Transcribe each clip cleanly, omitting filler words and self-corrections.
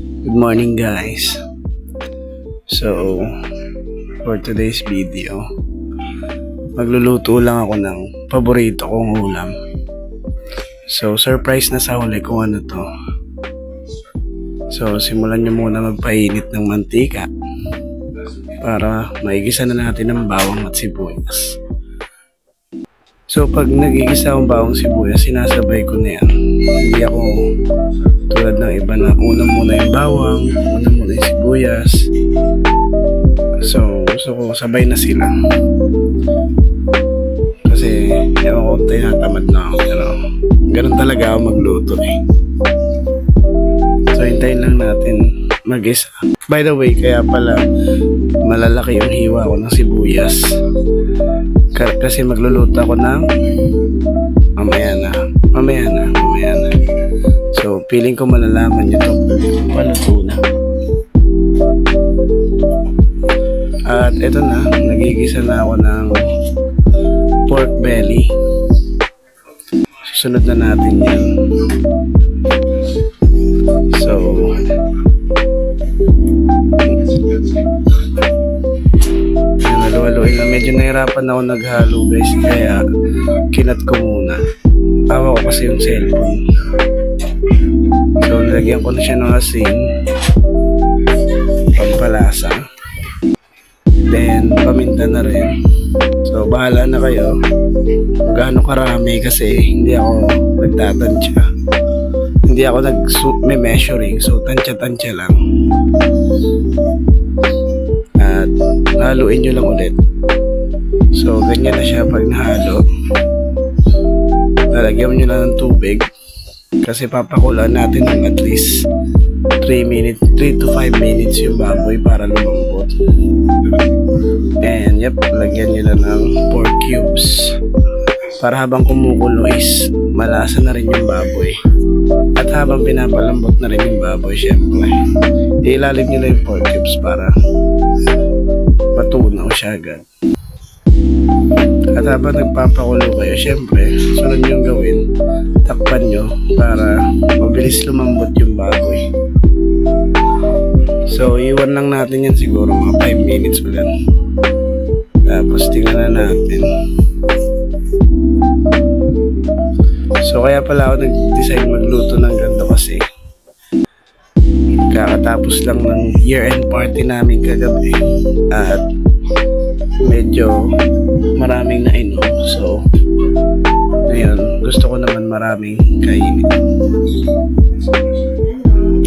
Good morning guys. So for today's video, magluluto lang ako ng paborito kong ulam. So surprise na sa huli kung ano to. So simulan nyo muna magpainit ng mantika para maigisa na natin ng bawang at sibuyas. So pag nagigisa akong bawang sibuyas, sinasabay ko na yan. Hindi ako tulad ng iba na una muna yung bawang, una muna yung sibuyas. So gusto ko sabay na sila. Kasi ewan ko, tinatamad na ako. Pero ganun talaga ako magluto eh. So hintayin lang natin mag-isa. By the way, kaya pala malalaki yung hiwa ko ng sibuyas. Kasi magluluto ako ng mamaya na. So feeling ko malalaman nyo to paluto na. At eto na, nagigisa na ako ng pork belly. Susunod na natin yan. So halo-haloin na. Medyo nahirapan ako naghalo guys, kaya kinat ko muna. Tawa ko kasi yung cellphone. So nilagyan ko na siya ng asin, pampalasa, then paminta na rin. So bahala na kayo kung gaano karami, kasi hindi ako nagtatansya. Hindi ako nag-measuring, so tansya-tansya lang. At haluin nyo lang ulit. So ganyan na siya pag nahalo. Lalagyan nyo lang ng tubig kasi papakulaan natin ng at least 3 to 5 minutes yung baboy para lumambot. And yep, lagyan nyo lang ng pork cubes para habang kumukulo is malasa na rin yung baboy. At habang pinapalambot na rin yung baboy, syempre ilalim nyo lang yung pork cubes para matunaw siya agad. At habang nagpapakulo kayo, syempre sunod yung gawin, takpan nyo para mabilis lumambot yung baboy. So iwan lang natin yan siguro mga 5 minutes ulit. Tapos tingnan na natin. So kaya pala ako nag-decide magluto ng ganito kasi kakatapos lang ng year-end party namin kagabi at medyo maraming nainom. So ngayon gusto ko naman maraming kainin.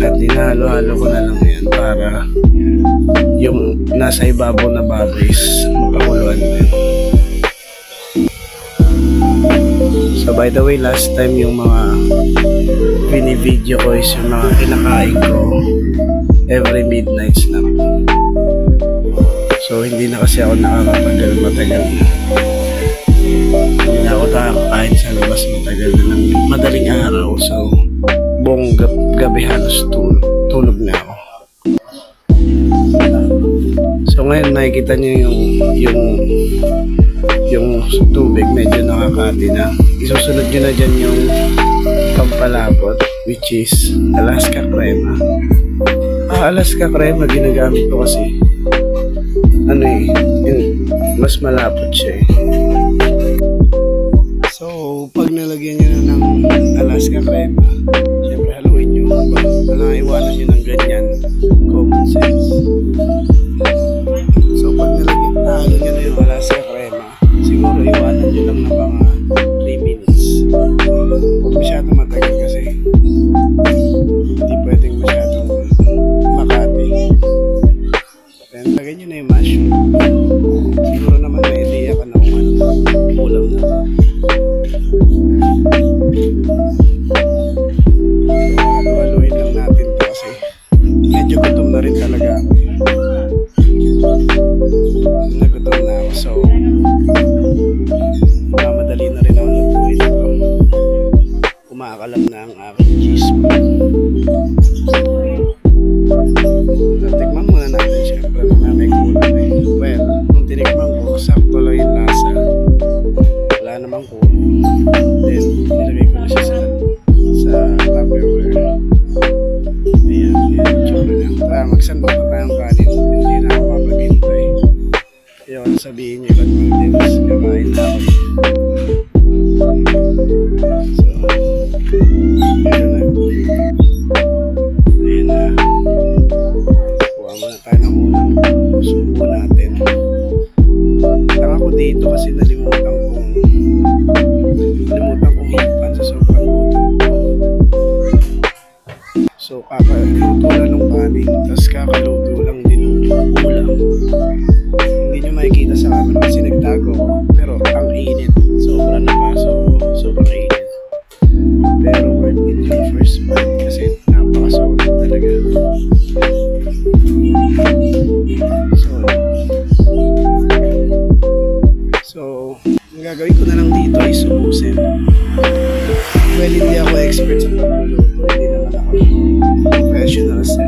At dinahalo-halo ko na lang yan para yung nasa ibabaw na baboy is mapakuluan mo yun. So by the way, last time yung mga video ko is yung mga kinakain ko every midnight snack. So hindi na kasi ako nakakatagal-matagal. Hindi na ako nakakain sa labas matagal na ng madaling araw. So buong gabi halos tulog na ako. So ngayon nakikita nyo yung tubig medyo nakakati na. Isusunod nyo na dyan yung pampalapot, which is Alaska crema. Alaska crema ginagamit ko kasi ano eh, mas malapot siya eh. So pag nalagyan nyo na ng Alaska crema, syempre haluin nyo. Wala iwanan nyo ng ganyan, common sense. So pag nahalo nyo na yung Alaska crema, siguro iwanan nyo lang na mga 3 minutes. Huwag masyadong matagal kasi hindi pwedeng masyadong makati. Then lagay nyo na yung mushroom. Siguro naman may idea ka na kung ano ulam na. So haluin lang natin to kasi medyo gutom na rin talaga ako. Nagutom na ako, so mamadali na rin ako nagbuhin ito. Kumakalam na ang aking cheese. Tikman muna natin, syempre may kulang eh. Well, nung tinikman ko, sakto lang yung lasa, wala namang kulang. Then nilagay ko na siya sa Tupperware. Ayan, Tara, magsandok na tayong kanin. Hindi na ako mapaghintay. Ayoko na sabihin niyo ibang details. Kakain na ako. So, ayun na. Ayun na. Kuha muna tayo ng unang subo natin. Tanga ko dito kasi nalimutan kong hipan sa sobrang gutom. So, kakaluto lang ng kanin, tapos kakaluto lang din ng ulam. Hindi nyo makikita sa camera kasi nagtago ko. Pero ang init. Sobra na pa. Sobrang init. Pero worth it yung first part kasi napakasolid talaga. So, ang gagawin ko na lang dito ay subusin. Well, hindi ako expert sa pagluluto. Hindi naman ako professional sa